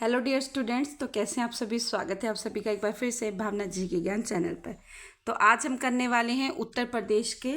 Hello dear students. तो कैसे हैं आप सभी। स्वागत है आप सभी का एक बार फिर से भावना जी के ज्ञान चैनल पर। तो आज हम करने वाले हैं उत्तर प्रदेश के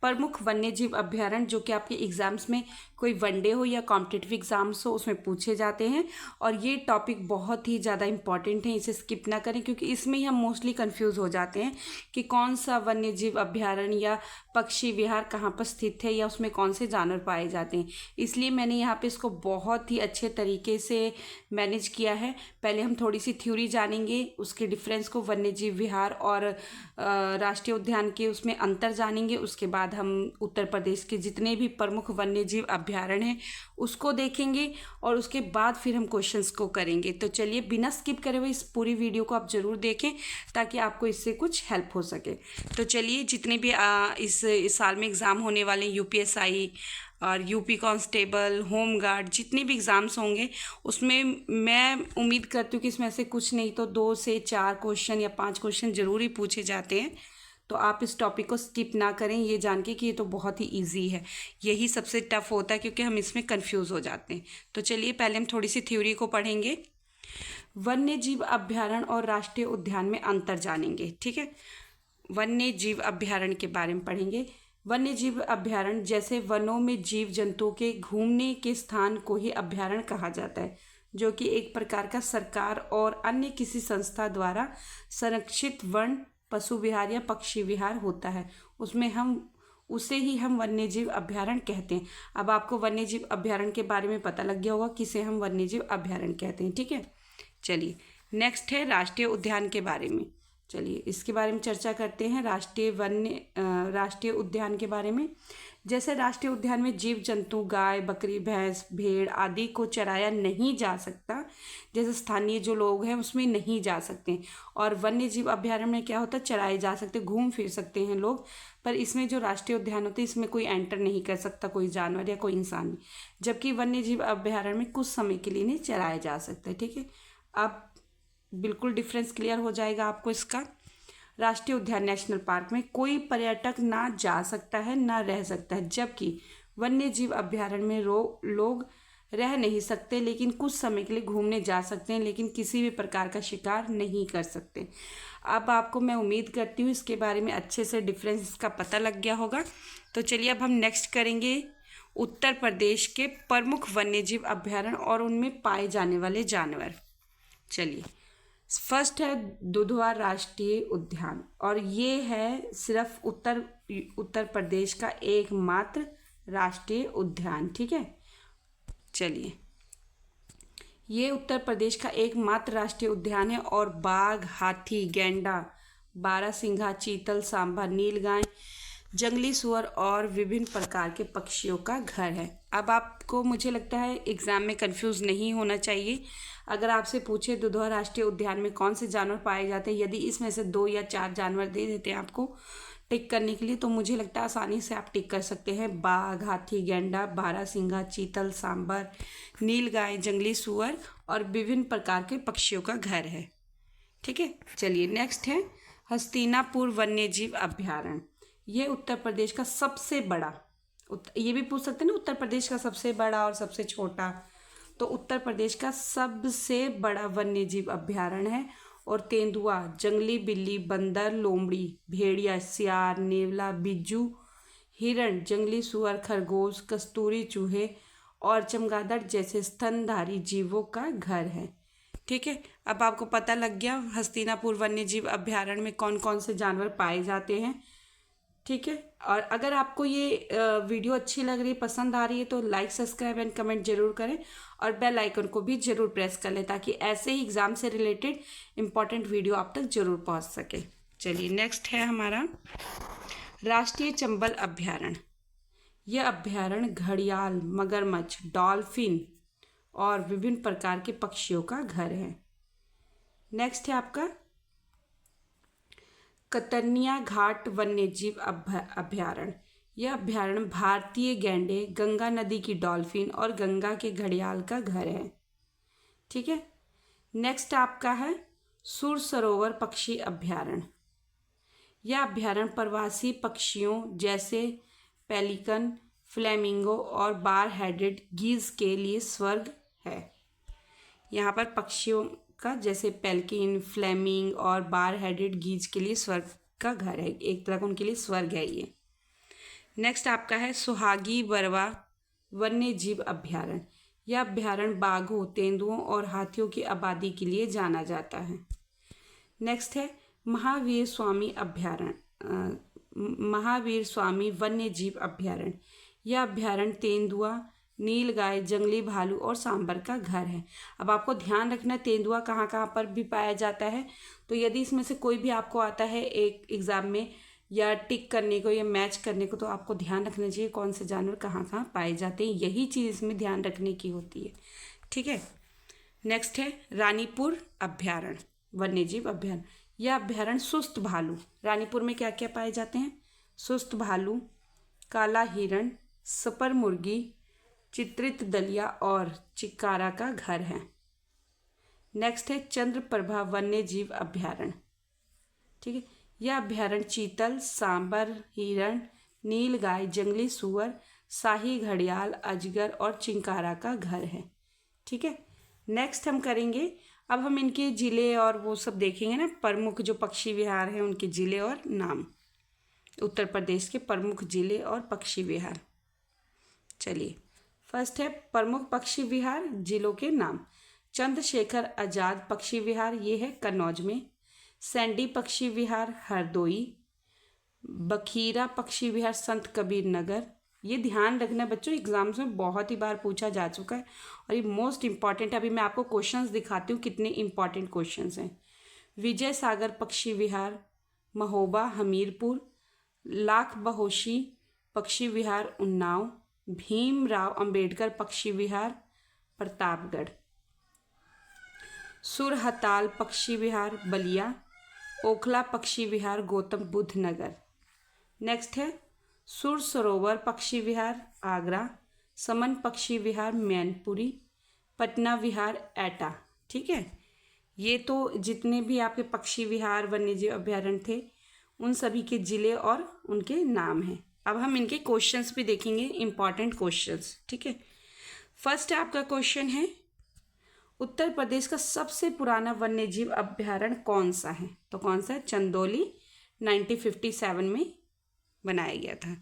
प्रमुख वन्यजीव अभ्यारण्य, जो कि आपके एग्जाम्स में कोई वनडे हो या कॉम्पिटिटिव एग्जाम्स हो उसमें पूछे जाते हैं। और ये टॉपिक बहुत ही ज़्यादा इंपॉर्टेंट है, इसे स्किप ना करें, क्योंकि इसमें ही हम मोस्टली कंफ्यूज हो जाते हैं कि कौन सा वन्यजीव अभ्यारण्य या पक्षी विहार कहाँ पर स्थित है या उसमें कौन से जानवर पाए जाते हैं। इसलिए मैंने यहाँ पे इसको बहुत ही अच्छे तरीके से मैनेज किया है। पहले हम थोड़ी सी थ्योरी जानेंगे, उसके डिफरेंस को, वन्यजीव विहार और राष्ट्रीय उद्यान के उसमें अंतर जानेंगे। उसके बाद हम उत्तर प्रदेश के जितने भी प्रमुख वन्यजीव अभ्यारण्य हैं उसको देखेंगे और उसके बाद फिर हम क्वेश्चंस को करेंगे। तो चलिए बिना स्किप करे हुए इस पूरी वीडियो को आप ज़रूर देखें ताकि आपको इससे कुछ हेल्प हो सके। तो चलिए, जितने भी इस साल में एग्ज़ाम होने वाले यूपीएसआई और यूपी कांस्टेबल, होम गार्ड, जितने भी एग्ज़ाम्स होंगे उसमें मैं उम्मीद करती हूँ कि इसमें से कुछ नहीं तो 2 से 4 क्वेश्चन या 5 क्वेश्चन ज़रूर ही पूछे जाते हैं। तो आप इस टॉपिक को स्किप ना करें, ये जान के कि ये तो बहुत ही इजी है। यही सबसे टफ होता है क्योंकि हम इसमें कंफ्यूज हो जाते हैं। तो चलिए पहले हम थोड़ी सी थ्योरी को पढ़ेंगे, वन्य जीव अभ्यारण्य और राष्ट्रीय उद्यान में अंतर जानेंगे। ठीक है, वन्य जीव अभ्यारण्य के बारे में पढ़ेंगे। वन्य जीव अभ्यारण्य जैसे वनों में जीव जंतुओं के घूमने के स्थान को ही अभ्यारण्य कहा जाता है, जो कि एक प्रकार का सरकार और अन्य किसी संस्था द्वारा संरक्षित वन, पशु विहार या पक्षी विहार होता है। उसमें हम उसे ही हम वन्यजीव अभ्यारण्य कहते हैं। अब आपको वन्यजीव अभ्यारण्य के बारे में पता लग गया होगा किसे हम वन्यजीव अभ्यारण्य कहते हैं। ठीक है, चलिए नेक्स्ट है राष्ट्रीय उद्यान के बारे में। चलिए इसके बारे में चर्चा करते हैं। राष्ट्रीय उद्यान के बारे में, जैसे राष्ट्रीय उद्यान में जीव जंतु, गाय, बकरी, भैंस, भेड़ आदि को चराया नहीं जा सकता, जैसे स्थानीय जो लोग हैं उसमें नहीं जा सकते। और वन्य जीव अभ्यारण्य में क्या होता है, चराए जा सकते, घूम फिर सकते हैं लोग। पर इसमें जो राष्ट्रीय उद्यान होते हैं इसमें कोई एंटर नहीं कर सकता, कोई जानवर या कोई इंसान भी। जबकि वन्य जीव अभ्यारण्य में कुछ समय के लिए नहीं चराया जा सकता है। ठीक है, अब बिल्कुल डिफरेंस क्लियर हो जाएगा आपको इसका। राष्ट्रीय उद्यान, नेशनल पार्क में कोई पर्यटक ना जा सकता है ना रह सकता है, जबकि वन्य जीव अभ्यारण्य में लोग रह नहीं सकते, लेकिन कुछ समय के लिए घूमने जा सकते हैं, लेकिन किसी भी प्रकार का शिकार नहीं कर सकते। अब आपको मैं उम्मीद करती हूँ इसके बारे में अच्छे से डिफरेंस का पता लग गया होगा। तो चलिए अब हम नेक्स्ट करेंगे उत्तर प्रदेश के प्रमुख वन्यजीव अभ्यारण्य और उनमें पाए जाने वाले जानवर। चलिए, फर्स्ट है दुधवा राष्ट्रीय उद्यान, और ये है सिर्फ उत्तर प्रदेश का एकमात्र राष्ट्रीय उद्यान। ठीक है, चलिए ये उत्तर प्रदेश का एकमात्र राष्ट्रीय उद्यान है और बाघ, हाथी, गैंडा, बारहसिंघा, चीतल, सांभर, नीलगाय, जंगली सुअर और विभिन्न प्रकार के पक्षियों का घर है। अब आपको, मुझे लगता है एग्जाम में कंफ्यूज नहीं होना चाहिए। अगर आपसे पूछे दुधवा राष्ट्रीय उद्यान में कौन से जानवर पाए जाते हैं, यदि इसमें से 2 या 4 जानवर दे देते हैं आपको टिक करने के लिए, तो मुझे लगता है आसानी से आप टिक कर सकते हैं। बाघ, हाथी, गैंडा, बारहसिंघा, चीतल, सांभर, नीलगाय, जंगली सुअर और विभिन्न प्रकार के पक्षियों का घर है। ठीक है, चलिए नेक्स्ट है हस्तिनापुर वन्यजीव अभ्यारण्य। ये उत्तर प्रदेश का सबसे बड़ा, ये भी पूछ सकते हैं ना, उत्तर प्रदेश का सबसे बड़ा और सबसे छोटा। तो उत्तर प्रदेश का सबसे बड़ा वन्यजीव अभ्यारण्य है। और तेंदुआ, जंगली बिल्ली, बंदर, लोमड़ी, भेड़िया, सियार, नेवला, बिज्जू, हिरण, जंगली सुअर, खरगोश, कस्तूरी चूहे और चमगादड़ जैसे स्तनधारी जीवों का घर है। ठीक है, अब आपको पता लग गया हस्तिनापुर वन्यजीव अभ्यारण्य में कौन कौन से जानवर पाए जाते हैं। ठीक है, और अगर आपको ये वीडियो अच्छी लग रही है, पसंद आ रही है, तो लाइक, सब्सक्राइब एंड कमेंट जरूर करें और बेल आइकन को भी जरूर प्रेस कर लें ताकि ऐसे ही एग्जाम से रिलेटेड इंपॉर्टेंट वीडियो आप तक जरूर पहुंच सके। चलिए नेक्स्ट है हमारा राष्ट्रीय चंबल अभ्यारण्य। यह अभ्यारण्य घड़ियाल, मगरमच्छ, डॉल्फिन और विभिन्न प्रकार के पक्षियों का घर है। नेक्स्ट है आपका कतर्निया घाट वन्यजीव अभ्यारण्य। यह अभ्यारण्य भारतीय गैंडे, गंगा नदी की डॉल्फिन और गंगा के घड़ियाल का घर है। ठीक है, नेक्स्ट आपका है सुर सरोवर पक्षी अभ्यारण्य। यह अभ्यारण्य प्रवासी पक्षियों जैसे पेलिकन, फ्लेमिंगो और बार हेडेड गीज के लिए स्वर्ग है। यहाँ पर पक्षियों का जैसे पेल्किन, फ्लेमिंग और बार हेडेड गीज के लिए स्वर्ग का घर है, एक तरह का उनके लिए स्वर्ग है ये। नेक्स्ट आपका है सुहागी बरवा वन्य जीव अभ्यारण्य। यह अभ्यारण्य बाघों, तेंदुओं और हाथियों की आबादी के लिए जाना जाता है। नेक्स्ट है महावीर स्वामी अभ्यारण्य, महावीर स्वामी वन्य जीव अभ्यारण्य। यह अभ्यारण्य तेंदुआ, नीलगाय, जंगली भालू और सांबर का घर है। अब आपको ध्यान रखना तेंदुआ कहाँ कहाँ पर भी पाया जाता है, तो यदि इसमें से कोई भी आपको आता है एक एग्जाम में या टिक करने को या मैच करने को, तो आपको ध्यान रखना चाहिए कौन से जानवर कहाँ कहाँ पाए जाते हैं, यही चीज़ इसमें ध्यान रखने की होती है। ठीक है। नेक्स्ट है रानीपुर अभ्यारण्य वन्यजीव अभ्यारण्य। यह अभ्यारण्य सुस्त भालू, रानीपुर में क्या क्या पाए जाते हैं, सुस्त भालू, काला हिरण, सपर मुर्गी, चित्रित दलिया और चिकारा का घर है। नेक्स्ट है चंद्रप्रभा वन्यजीव अभ्यारण्य। ठीक है। यह अभ्यारण्य चीतल, सांबर, हिरण, नीलगाय, जंगली सुअर, शाही घड़ियाल, अजगर और चिंकारा का घर है। ठीक है। नेक्स्ट हम करेंगे, अब हम इनके ज़िले और वो सब देखेंगे ना, प्रमुख जो पक्षी विहार हैं उनके ज़िले और नाम, उत्तर प्रदेश के प्रमुख ज़िले और पक्षी विहार। चलिए, फर्स्ट है प्रमुख पक्षी विहार जिलों के नाम। चंद्रशेखर आज़ाद पक्षी विहार, ये है कन्नौज में। सैंडी पक्षी विहार हरदोई। बखीरा पक्षी विहार संत कबीर नगर। ये ध्यान रखना बच्चों, एग्जाम्स में बहुत ही बार पूछा जा चुका है और ये मोस्ट इंपॉर्टेंट है। अभी मैं आपको क्वेश्चंस दिखाती हूँ कितने इंपॉर्टेंट क्वेश्चंस हैं। विजय सागर पक्षी विहार महोबा हमीरपुर। लाख बहोशी पक्षी विहार उन्नाव। भीमराव अंबेडकर पक्षी विहार प्रतापगढ़। सुरहताल पक्षी विहार बलिया। ओखला पक्षी विहार गौतम बुद्ध नगर। नेक्स्ट है सुर सरोवर पक्षी विहार आगरा। समन पक्षी विहार मैनपुरी। पटना विहार एटा। ठीक है। ये तो जितने भी आपके पक्षी विहार वन्यजीव अभ्यारण्य थे उन सभी के ज़िले और उनके नाम हैं। अब हम इनके क्वेश्चंस भी देखेंगे, इंपॉर्टेंट क्वेश्चंस। ठीक है। फर्स्ट आपका क्वेश्चन है उत्तर प्रदेश का सबसे पुराना वन्यजीव अभ्यारण्य कौन सा है, तो कौन सा है, चंदौली 1957 में बनाया गया था।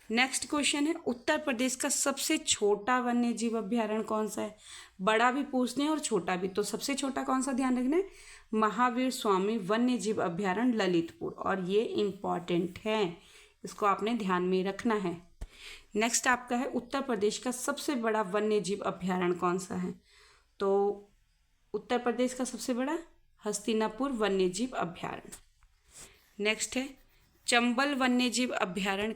नेक्स्ट क्वेश्चन है उत्तर प्रदेश का सबसे छोटा वन्यजीव अभ्यारण्य कौन सा है। बड़ा भी पूछते हैं और छोटा भी, तो सबसे छोटा कौन सा ध्यान रखना है, महावीर स्वामी वन्यजीव अभ्यारण्य ललितपुर, और ये इम्पॉर्टेंट है, इसको आपने ध्यान में रखना है। नेक्स्ट आपका है उत्तर प्रदेश का सबसे बड़ा वन्यजीव अभ्यारण्य कौन सा है, तो उत्तर प्रदेश का सबसे बड़ा हस्तिनापुर वन्यजीव अभ्यारण्य। नेक्स्ट है चंबल वन्यजीव अभ्यारण्य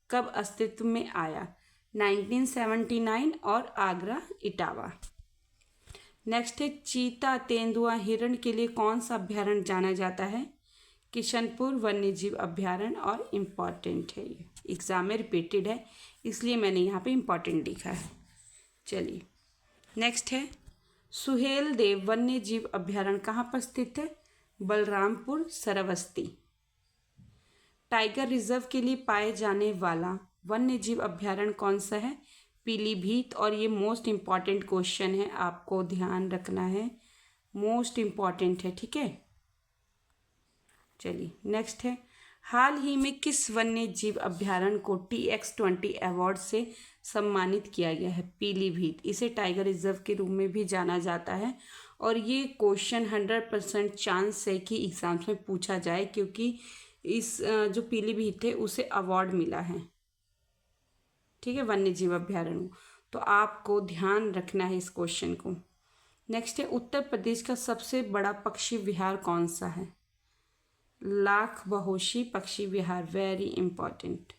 कब अस्तित्व में आया, 1979 और आगरा इटावा। नेक्स्ट है चीता, तेंदुआ, हिरण के लिए कौन सा अभ्यारण्य जाना जाता है, किशनपुर वन्यजीव अभ्यारण्य, और इम्पॉर्टेंट है, ये एग्जाम में रिपीटेड है इसलिए मैंने यहाँ पे इम्पॉर्टेंट लिखा है। चलिए, नेक्स्ट है सुहेल देव वन्यजीव अभ्यारण्य कहाँ पर स्थित है, बलरामपुर श्रावस्ती। टाइगर रिजर्व के लिए पाए जाने वाला वन्यजीव अभ्यारण्य कौन सा है, पीलीभीत, और ये मोस्ट इम्पॉर्टेंट क्वेश्चन है, आपको ध्यान रखना है, मोस्ट इम्पॉर्टेंट है। ठीक है। चलिए, नेक्स्ट है हाल ही में किस वन्य जीव अभ्यारण्य को TX20 अवार्ड से सम्मानित किया गया है, पीलीभीत। इसे टाइगर रिजर्व के रूप में भी जाना जाता है और ये क्वेश्चन 100% चांस है कि एग्जाम्स में पूछा जाए, क्योंकि इस जो पीलीभीत है उसे अवार्ड मिला है। ठीक है, वन्य जीव अभ्यारण्य, तो आपको ध्यान रखना है इस क्वेश्चन को। नेक्स्ट है उत्तर प्रदेश का सबसे बड़ा पक्षी विहार कौन सा है, लाख बहोशी पक्षी विहार, वेरी इंपॉर्टेंट।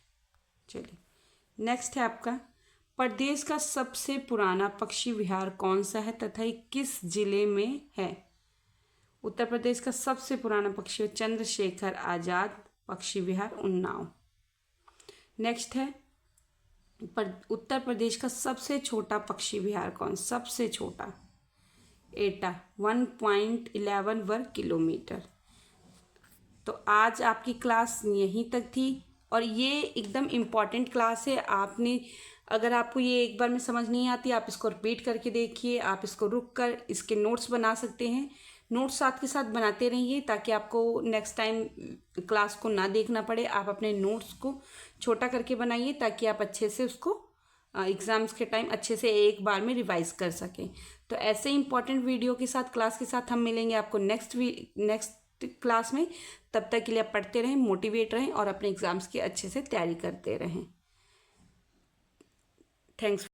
चलिए, नेक्स्ट है आपका प्रदेश का सबसे पुराना पक्षी विहार कौन सा है तथा ये किस जिले में है। उत्तर प्रदेश का सबसे पुराना पक्षी चंद्रशेखर आज़ाद पक्षी विहार उन्नाव। नेक्स्ट है उत्तर प्रदेश का सबसे छोटा पक्षी विहार कौन, सबसे छोटा, एटा 1.11 वर्ग किलोमीटर। तो आज आपकी क्लास यहीं तक थी और ये एकदम इम्पॉर्टेंट क्लास है। आपने अगर आपको ये एक बार में समझ नहीं आती, आप इसको रिपीट करके देखिए, आप इसको रुक कर इसके नोट्स बना सकते हैं। नोट्स साथ के साथ बनाते रहिए ताकि आपको नेक्स्ट टाइम क्लास को ना देखना पड़े। आप अपने नोट्स को छोटा करके बनाइए ताकि आप अच्छे से उसको एग्ज़ाम्स के टाइम अच्छे से एक बार में रिवाइज कर सकें। तो ऐसे इंपॉर्टेंट वीडियो के साथ क्लास के साथ हम मिलेंगे आपको नेक्स्ट क्लास में। तब तक के लिए आप पढ़ते रहें, मोटिवेट रहें और अपने एग्ज़ाम्स की अच्छे से तैयारी करते रहें। थैंक्स।